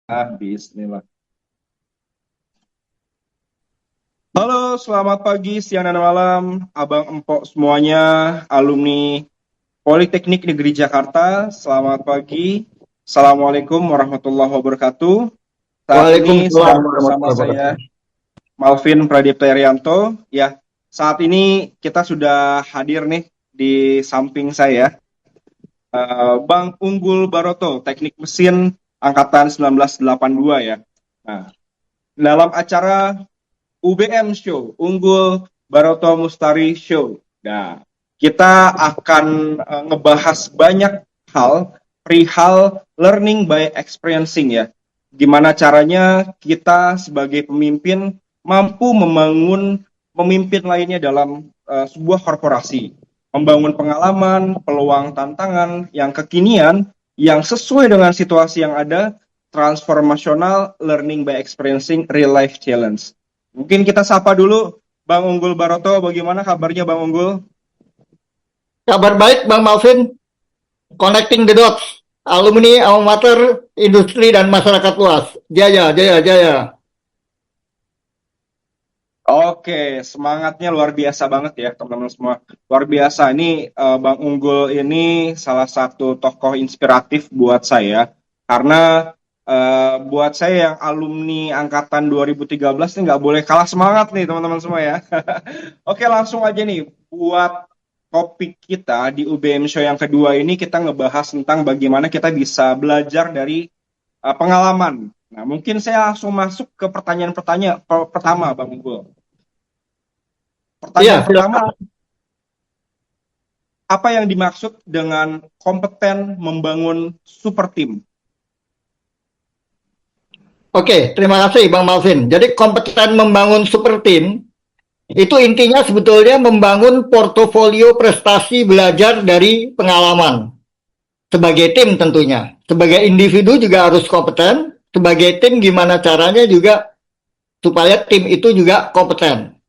Bismillah. Halo, selamat pagi, siang, dan malam, abang empok semuanya, alumni Politeknik Negeri Jakarta. Selamat pagi. Assalamualaikum warahmatullahi wabarakatuh. Saat ini Waalaikumsalam sedang bersama warahmatullahi wabarakatuh. saya, Malvin Pradipta Irianto. Ya, saat ini kita sudah hadir nih di samping saya, Bang Unggul Baroto, Teknik Mesin Angkatan 1982 ya. Nah, dalam acara UBM Show, Unggul Baroto Mustari Show. Nah, kita akan ngebahas banyak hal perihal learning by experiencing ya. Gimana caranya kita sebagai pemimpin mampu membangun pemimpin lainnya dalam sebuah korporasi. Membangun pengalaman, peluang tantangan yang kekinian, yang sesuai dengan situasi yang ada, transformational learning by experiencing real life challenge. Mungkin kita sapa dulu Bang Unggul Baroto, bagaimana kabarnya Bang Unggul? Kabar baik Bang Malvin, connecting the dots. Alumni alma mater, industri dan masyarakat luas. Jaya, jaya, jaya. Oke, semangatnya luar biasa banget ya teman-teman semua. Luar biasa. Ini Bang Unggul ini salah satu tokoh inspiratif buat saya karena buat saya yang alumni angkatan 2013 ini nggak boleh kalah semangat nih teman-teman semua ya. Oke, langsung aja nih buat topik kita di UBM Show yang kedua ini kita ngebahas tentang bagaimana kita bisa belajar dari pengalaman. Nah, mungkin saya langsung masuk ke pertanyaan-pertanyaan pertama Bang Unggul. Iya, Pertanyaan pertama, silakan. apa yang dimaksud dengan kompeten membangun super team? Oke, terima kasih Bang Malvin. Jadi kompeten membangun super team, itu intinya sebetulnya membangun portofolio prestasi belajar dari pengalaman. Sebagai tim tentunya. Sebagai individu juga harus kompeten. Sebagai tim gimana caranya juga supaya tim itu juga kompeten.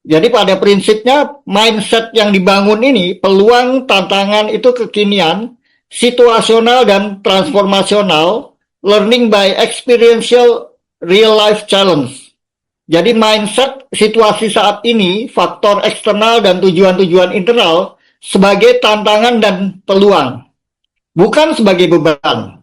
Jadi pada prinsipnya mindset yang dibangun ini, peluang, tantangan itu kekinian, situasional dan transformasional, learning by experiential real life challenge. Jadi mindset situasi saat ini, faktor eksternal dan tujuan-tujuan internal sebagai tantangan dan peluang, bukan sebagai beban.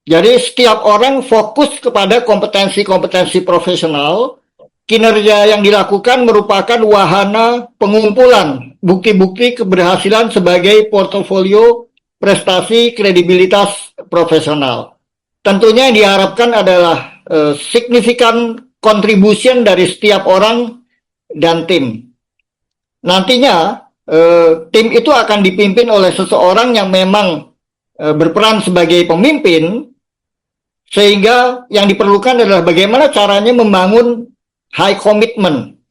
Jadi setiap orang fokus kepada kompetensi-kompetensi profesional. Kinerja yang dilakukan merupakan wahana pengumpulan bukti-bukti keberhasilan sebagai portofolio prestasi kredibilitas profesional. Tentunya yang diharapkan adalah signifikan contribution dari setiap orang dan tim. Nantinya tim itu akan dipimpin oleh seseorang yang memang berperan sebagai pemimpin, sehingga yang diperlukan adalah bagaimana caranya membangun high commitment.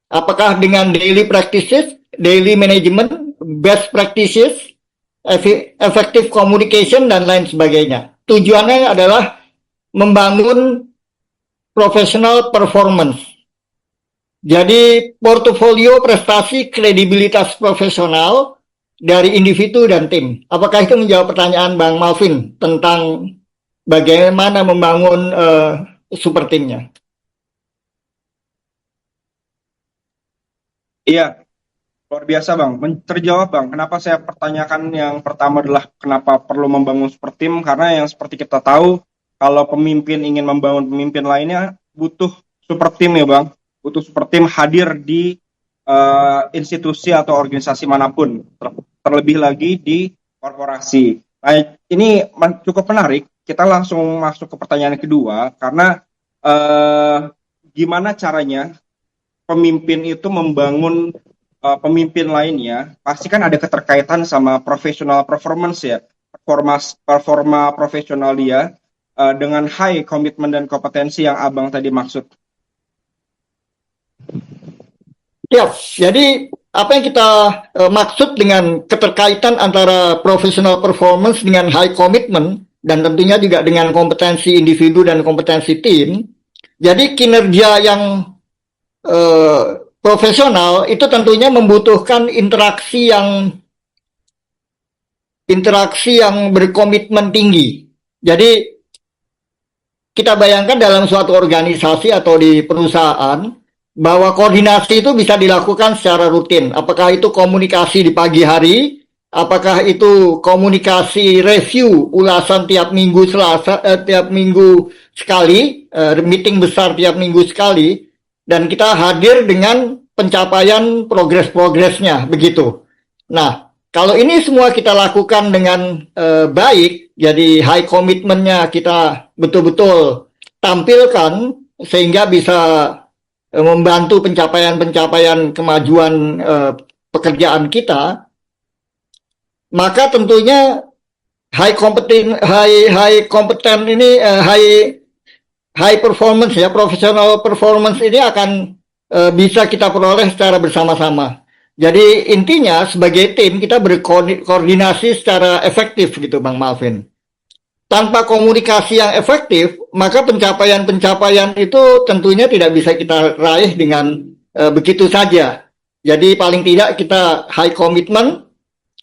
Apakah dengan daily practices, daily management, best practices, effective communication, dan lain sebagainya. Tujuannya adalah membangun professional performance. Jadi portofolio prestasi kredibilitas profesional dari individu dan tim. Apakah itu menjawab pertanyaan Bang Malvin tentang bagaimana membangun super timnya? Iya, luar biasa Bang. Terjawab Bang, kenapa saya pertanyakan yang pertama adalah kenapa perlu membangun super team, karena yang seperti kita tahu, kalau pemimpin ingin membangun pemimpin lainnya, butuh super team ya Bang. Butuh super team hadir di institusi atau organisasi manapun, terlebih lagi di korporasi. Nah, ini cukup menarik. Kita langsung masuk ke pertanyaan kedua, karena eh, gimana caranya pemimpin itu membangun pemimpin lainnya, pasti kan ada keterkaitan sama professional performance ya, performa profesional dia dengan high komitmen dan kompetensi yang abang tadi maksud. Ya, jadi apa yang kita maksud dengan keterkaitan antara professional performance dengan high commitment dan tentunya juga dengan kompetensi individu dan kompetensi tim. Jadi kinerja yang eh, profesional itu tentunya membutuhkan interaksi yang berkomitmen tinggi. Jadi kita bayangkan dalam suatu organisasi atau di perusahaan, bahwa koordinasi itu bisa dilakukan secara rutin. Apakah itu komunikasi di pagi hari, apakah itu komunikasi review ulasan tiap minggu tiap minggu sekali, meeting besar tiap minggu sekali, dan kita hadir dengan pencapaian progres-progresnya begitu. Nah, kalau ini semua kita lakukan dengan baik, jadi high commitment-nya kita betul-betul tampilkan sehingga bisa membantu pencapaian-pencapaian kemajuan pekerjaan kita, maka tentunya high kompeten ini high performance ya, professional performance ini akan bisa kita peroleh secara bersama-sama. Jadi intinya sebagai tim kita berkoordinasi secara efektif gitu Bang Malvin. Tanpa komunikasi yang efektif, maka pencapaian-pencapaian itu tentunya tidak bisa kita raih dengan begitu saja. Jadi paling tidak kita high commitment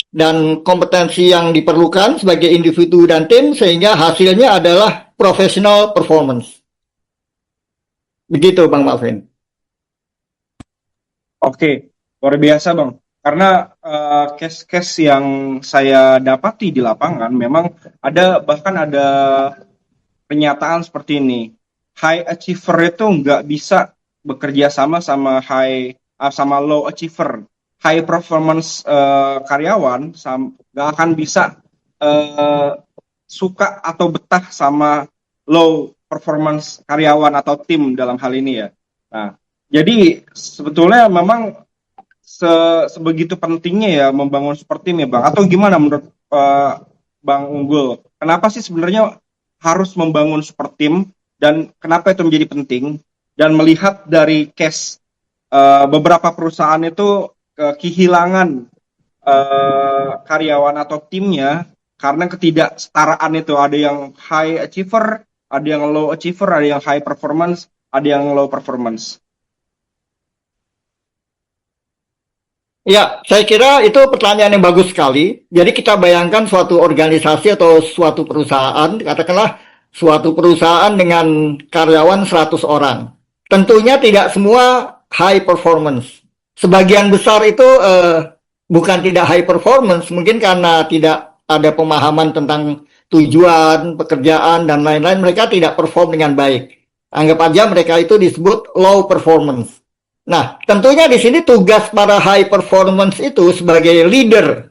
dan kompetensi yang diperlukan sebagai individu dan tim sehingga hasilnya adalah professional performance. Begitu Bang Malvin. Oke, luar biasa Bang. Karena case-case yang saya dapati di lapangan memang bahkan ada pernyataan seperti ini. High achiever itu nggak bisa bekerja sama sama low achiever. High performance karyawan nggak akan bisa suka atau betah sama low performance karyawan atau tim dalam hal ini ya. Nah, jadi sebetulnya memang sebegitu pentingnya ya membangun super team ya Bang. Atau gimana menurut Bang Unggul? Kenapa sih sebenarnya harus membangun super team dan kenapa itu menjadi penting? Dan melihat dari case beberapa perusahaan itu kehilangan karyawan atau timnya karena ketidaksetaraan itu. Ada yang high achiever, ada yang low achiever, ada yang high performance, ada yang low performance. Ya, saya kira itu pertanyaan yang bagus sekali. Jadi kita bayangkan suatu organisasi atau suatu perusahaan, katakanlah suatu perusahaan dengan karyawan 100 orang. Tentunya tidak semua high performance. Sebagian besar itu bukan tidak high performance, mungkin karena tidak ada pemahaman tentang tujuan, pekerjaan, dan lain-lain. Mereka tidak perform dengan baik. Anggap aja mereka itu disebut low performance. Nah, tentunya di sini tugas para high performance itu sebagai leader,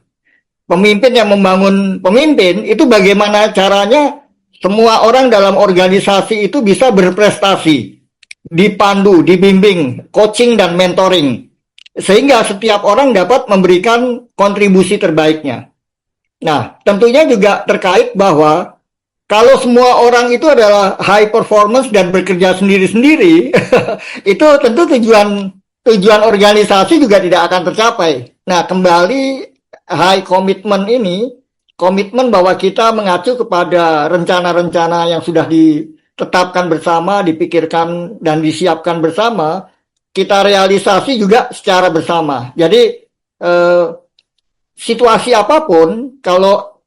pemimpin yang membangun pemimpin, itu bagaimana caranya semua orang dalam organisasi itu bisa berprestasi, dipandu, dibimbing, coaching dan mentoring, sehingga setiap orang dapat memberikan kontribusi terbaiknya. Nah, tentunya juga terkait bahwa kalau semua orang itu adalah high performance dan bekerja sendiri-sendiri, itu tentu tujuan organisasi juga tidak akan tercapai. Nah, kembali high commitment ini, komitmen bahwa kita mengacu kepada rencana-rencana yang sudah ditetapkan bersama, dipikirkan dan disiapkan bersama, kita realisasi juga secara bersama. Jadi situasi apapun, kalau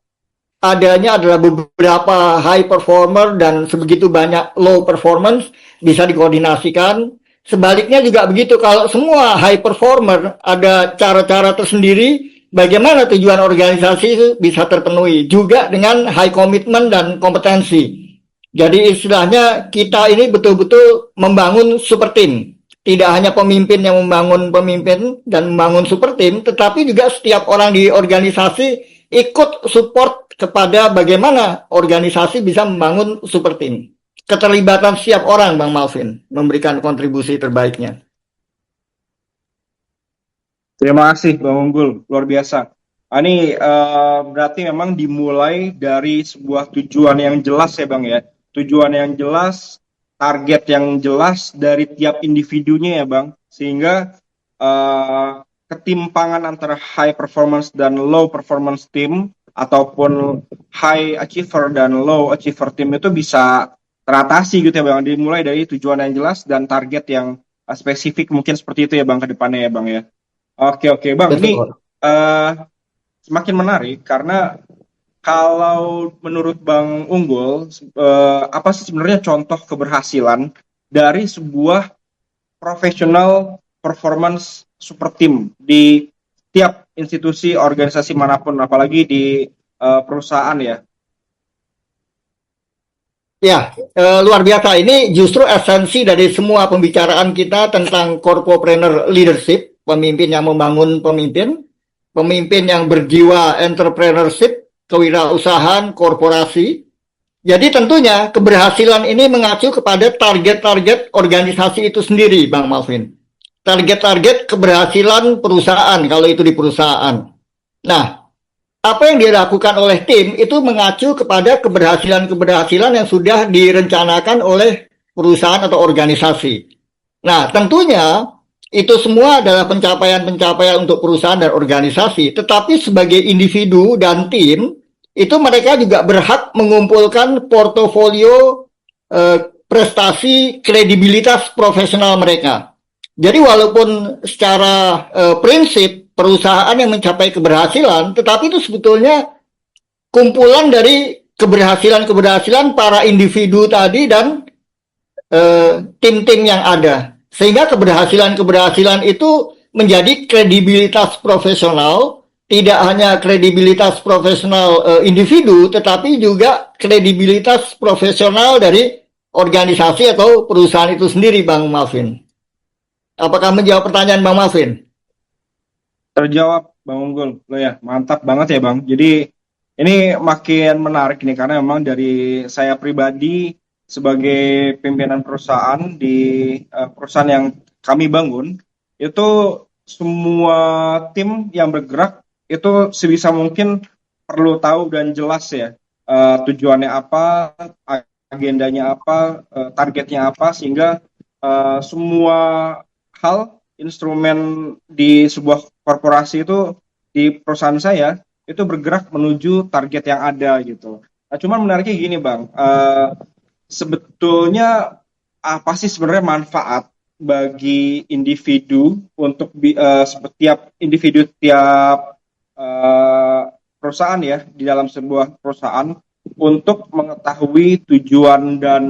adanya adalah beberapa high performer dan sebegitu banyak low performance, bisa dikoordinasikan. Sebaliknya juga begitu, kalau semua high performer ada cara-cara tersendiri, bagaimana tujuan organisasi itu bisa terpenuhi, juga dengan high commitment dan kompetensi. Jadi istilahnya kita ini betul-betul membangun super team. Tidak hanya pemimpin yang membangun pemimpin dan membangun super team, tetapi juga setiap orang di organisasi ikut support kepada bagaimana organisasi bisa membangun super team. Keterlibatan setiap orang, Bang Malvin, memberikan kontribusi terbaiknya. Terima kasih Bang Unggul, luar biasa. Ini berarti memang dimulai dari sebuah tujuan yang jelas ya Bang ya. Tujuan yang jelas, target yang jelas dari tiap individunya ya Bang. Sehingga ketimpangan antara high performance dan low performance team ataupun high achiever dan low achiever team itu bisa teratasi gitu ya Bang. Dimulai dari tujuan yang jelas dan target yang spesifik, mungkin seperti itu ya Bang ke depannya ya Bang ya. Oke Bang, ini semakin menarik karena kalau menurut Bang Unggul, apa sih sebenarnya contoh keberhasilan dari sebuah professional performance super team di tiap institusi organisasi manapun, apalagi di perusahaan ya? Ya, luar biasa. Ini justru esensi dari semua pembicaraan kita tentang corporate leadership, pemimpin yang membangun pemimpin, pemimpin yang berjiwa entrepreneurship, kewirausahaan, korporasi. Jadi tentunya keberhasilan ini mengacu kepada target-target organisasi itu sendiri, Bang Malvin. Target-target keberhasilan perusahaan, kalau itu di perusahaan. Nah, apa yang dilakukan oleh tim itu mengacu kepada keberhasilan-keberhasilan yang sudah direncanakan oleh perusahaan atau organisasi. Nah, tentunya itu semua adalah pencapaian-pencapaian untuk perusahaan dan organisasi, tetapi sebagai individu dan tim, itu mereka juga berhak mengumpulkan portofolio prestasi kredibilitas profesional mereka. Jadi walaupun secara prinsip perusahaan yang mencapai keberhasilan, tetapi itu sebetulnya kumpulan dari keberhasilan-keberhasilan para individu tadi dan tim-tim yang ada. Sehingga keberhasilan-keberhasilan itu menjadi kredibilitas profesional, tidak hanya kredibilitas profesional individu, tetapi juga kredibilitas profesional dari organisasi atau perusahaan itu sendiri, Bang Malvin. Apakah menjawab pertanyaan Bang Malvin? Terjawab Bang Unggul, lo ya mantap banget ya Bang. Jadi ini makin menarik nih karena memang dari saya pribadi sebagai pimpinan perusahaan di perusahaan yang kami bangun itu semua tim yang bergerak itu sebisa mungkin perlu tahu dan jelas ya tujuannya apa, agendanya apa, targetnya apa sehingga semua hal instrumen di sebuah korporasi itu di perusahaan saya itu bergerak menuju target yang ada gitu. Nah, cuman menariknya gini Bang, sebetulnya apa sih sebenarnya manfaat bagi individu untuk setiap individu tiap perusahaan ya di dalam sebuah perusahaan untuk mengetahui tujuan dan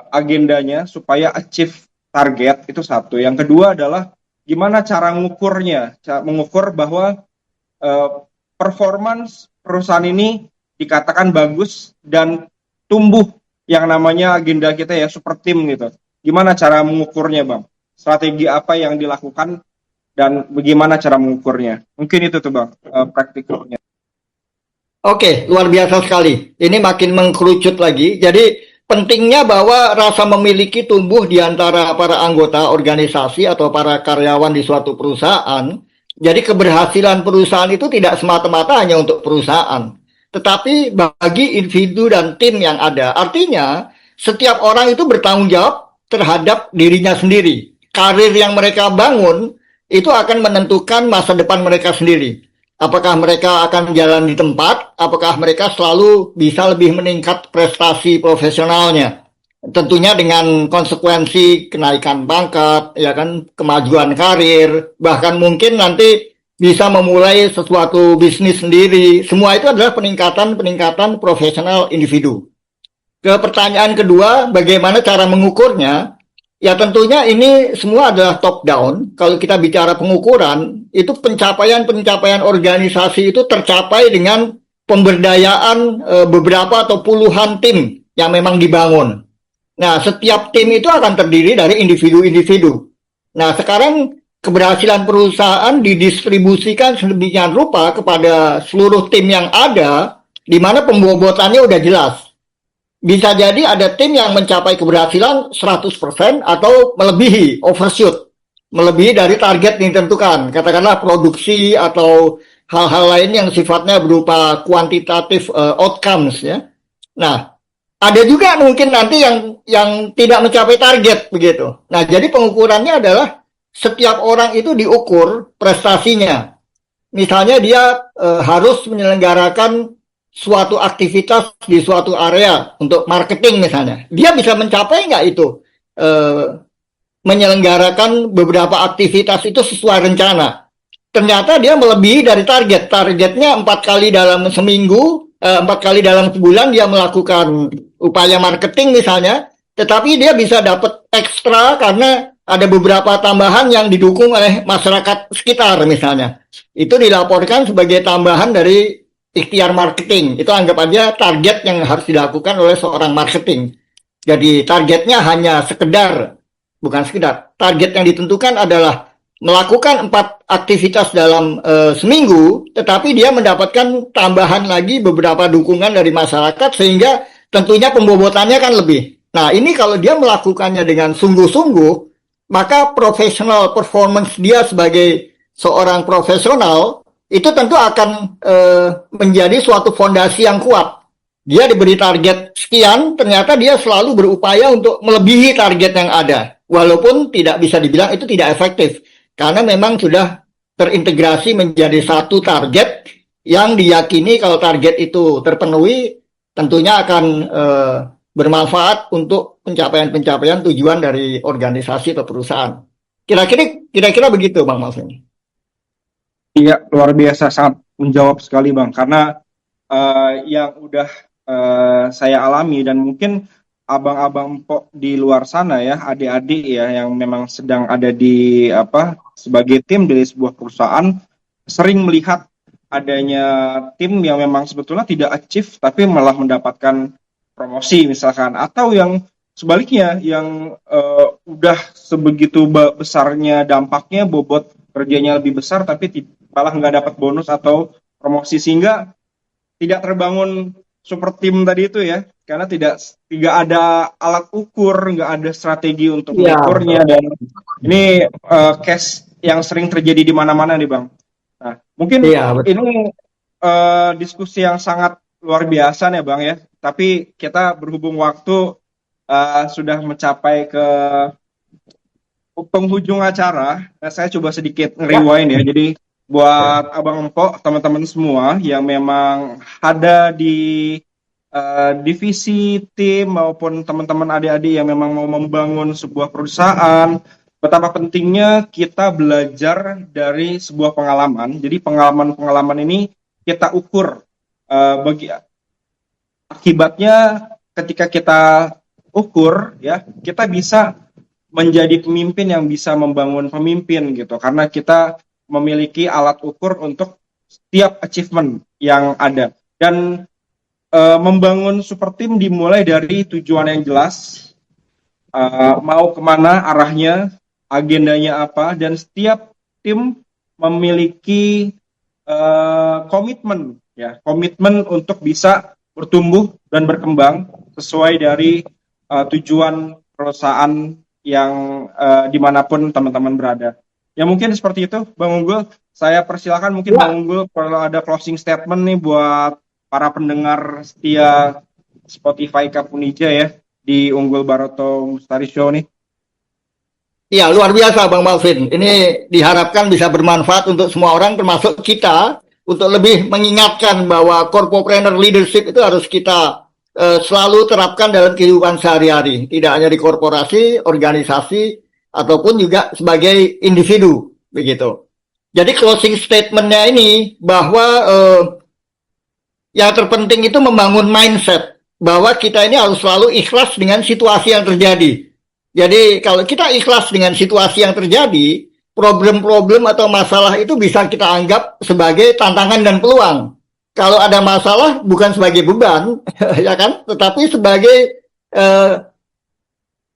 agendanya supaya achieve target itu satu. Yang kedua adalah gimana cara mengukurnya, mengukur bahwa performance perusahaan ini dikatakan bagus dan tumbuh yang namanya agenda kita ya super team gitu. Gimana cara mengukurnya Bang? Strategi apa yang dilakukan dan bagaimana cara mengukurnya? Mungkin itu tuh Bang, praktikalnya. Oke, luar biasa sekali. Ini makin mengkerucut lagi. Jadi pentingnya bahwa rasa memiliki tumbuh di antara para anggota organisasi atau para karyawan di suatu perusahaan. Jadi keberhasilan perusahaan itu tidak semata-mata hanya untuk perusahaan, tetapi bagi individu dan tim yang ada. Artinya, setiap orang itu bertanggung jawab terhadap dirinya sendiri. Karir yang mereka bangun itu akan menentukan masa depan mereka sendiri. Apakah mereka akan jalan di tempat, apakah mereka selalu bisa lebih meningkat prestasi profesionalnya. Tentunya dengan konsekuensi kenaikan pangkat, ya kan, kemajuan karir, bahkan mungkin nanti bisa memulai sesuatu bisnis sendiri. Semua itu adalah peningkatan profesional individu. Ke pertanyaan kedua, bagaimana cara mengukurnya? Ya tentunya ini semua adalah top down. Kalau kita bicara pengukuran, itu pencapaian-pencapaian organisasi itu tercapai dengan pemberdayaan beberapa atau puluhan tim yang memang dibangun. Nah, setiap tim itu akan terdiri dari individu-individu. Nah, sekarang keberhasilan perusahaan didistribusikan sedemikian rupa kepada seluruh tim yang ada, di mana pembobotannya udah jelas. Bisa jadi ada tim yang mencapai keberhasilan 100% atau melebihi, overshoot. Melebihi dari target yang ditentukan. Katakanlah produksi atau hal-hal lain yang sifatnya berupa kuantitatif outcomes ya. Nah, ada juga mungkin nanti yang tidak mencapai target begitu. Nah, jadi pengukurannya adalah setiap orang itu diukur prestasinya. Misalnya dia harus menyelenggarakan suatu aktivitas di suatu area untuk marketing misalnya, dia bisa mencapai nggak itu menyelenggarakan beberapa aktivitas itu sesuai rencana. ternyata dia melebihi dari target. Targetnya 4 kali dalam seminggu, 4 kali dalam sebulan dia melakukan upaya marketing misalnya, tetapi dia bisa dapat ekstra karena ada beberapa tambahan yang didukung oleh masyarakat sekitar misalnya. Itu dilaporkan sebagai tambahan dari ikhtiar marketing. Itu anggap aja target yang harus dilakukan oleh seorang marketing. Jadi targetnya hanya sekedar, bukan sekedar, target yang ditentukan adalah melakukan 4 aktivitas dalam seminggu, tetapi dia mendapatkan tambahan lagi beberapa dukungan dari masyarakat sehingga tentunya pembobotannya kan lebih. Nah ini kalau dia melakukannya dengan sungguh-sungguh, maka professional performance dia sebagai seorang profesional itu tentu akan menjadi suatu fondasi yang kuat. Dia diberi target sekian, ternyata dia selalu berupaya untuk melebihi target yang ada. Walaupun tidak bisa dibilang itu tidak efektif. Karena memang sudah terintegrasi menjadi satu target yang diyakini kalau target itu terpenuhi, tentunya akan bermanfaat untuk pencapaian-pencapaian tujuan dari organisasi atau perusahaan. Kira-kira begitu, Bang Malvin. Iya, luar biasa, sangat menjawab sekali Bang. Karena yang udah saya alami dan mungkin abang-abang empok di luar sana ya, adik-adik ya yang memang sedang ada di sebagai tim dari sebuah perusahaan sering melihat adanya tim yang memang sebetulnya tidak achieve tapi malah mendapatkan promosi misalkan, atau yang sebaliknya yang udah sebegitu besarnya dampaknya, bobot kerjanya lebih besar tapi malah nggak dapat bonus atau promosi, sehingga tidak terbangun super tim tadi itu ya, karena tidak ada alat ukur, nggak ada strategi untuk mengukurnya, dan ini case yang sering terjadi di mana-mana nih Bang. Nah mungkin ini diskusi yang sangat luar biasa nih Bang ya, tapi kita berhubung waktu sudah mencapai ke penghujung acara, saya coba sedikit rewind ya. Jadi buat abang empok, teman-teman semua yang memang ada di divisi tim maupun teman-teman adik-adik yang memang mau membangun sebuah perusahaan, betapa pentingnya kita belajar dari sebuah pengalaman. Jadi pengalaman-pengalaman ini kita ukur bagi akibatnya. Ketika kita ukur ya, kita bisa menjadi pemimpin yang bisa membangun pemimpin gitu, karena kita memiliki alat ukur untuk setiap achievement yang ada. Dan membangun super team dimulai dari tujuan yang jelas, mau kemana arahnya, agendanya apa, dan setiap tim memiliki komitmen untuk bisa bertumbuh dan berkembang sesuai dari tujuan perusahaan yang dimanapun teman-teman berada. Ya mungkin seperti itu Bang Unggul. Saya persilakan mungkin Bang Unggul kalau ada closing statement nih buat para pendengar setia Spotify Kapunija ya di Unggul Baroto Mustari Show nih. Iya, luar biasa Bang Malvin. Ini diharapkan bisa bermanfaat untuk semua orang, termasuk kita, untuk lebih mengingatkan bahwa corporate leadership itu harus kita selalu terapkan dalam kehidupan sehari-hari. Tidak hanya di korporasi, organisasi, ataupun juga sebagai individu. Begitu. Jadi closing statement-nya ini bahwa yang terpenting itu membangun mindset bahwa kita ini harus selalu ikhlas dengan situasi yang terjadi. Jadi kalau kita ikhlas dengan situasi yang terjadi, problem-problem atau masalah itu bisa kita anggap sebagai tantangan dan peluang. Kalau ada masalah bukan sebagai beban, ya kan, tetapi sebagai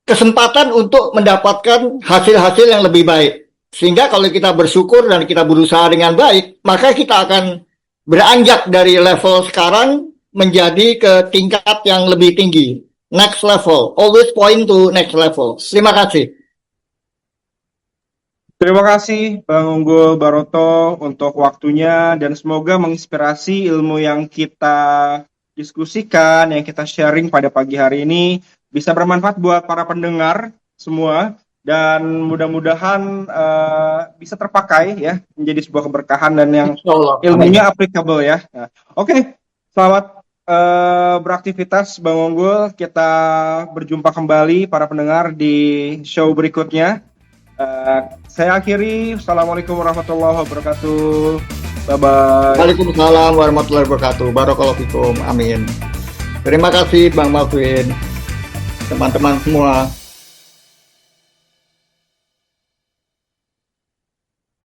kesempatan untuk mendapatkan hasil-hasil yang lebih baik. Sehingga kalau kita bersyukur dan kita berusaha dengan baik, maka kita akan beranjak dari level sekarang menjadi ke tingkat yang lebih tinggi. Next level, always point to next level. Terima kasih. Terima kasih Bang Unggul Baroto untuk waktunya, dan semoga menginspirasi ilmu yang kita diskusikan, yang kita sharing pada pagi hari ini bisa bermanfaat buat para pendengar semua, dan mudah-mudahan bisa terpakai ya menjadi sebuah keberkahan dan yang ilmunya applicable ya. Nah, Oke, selamat beraktivitas Bang Unggul. Kita berjumpa kembali para pendengar di show berikutnya. Saya akhiri. Assalamualaikum warahmatullahi wabarakatuh. Bye-bye. Waalaikumsalam warahmatullahi wabarakatuh. Barakallahu fikum. Amin. Terima kasih Bang Malvin. Teman-teman semua.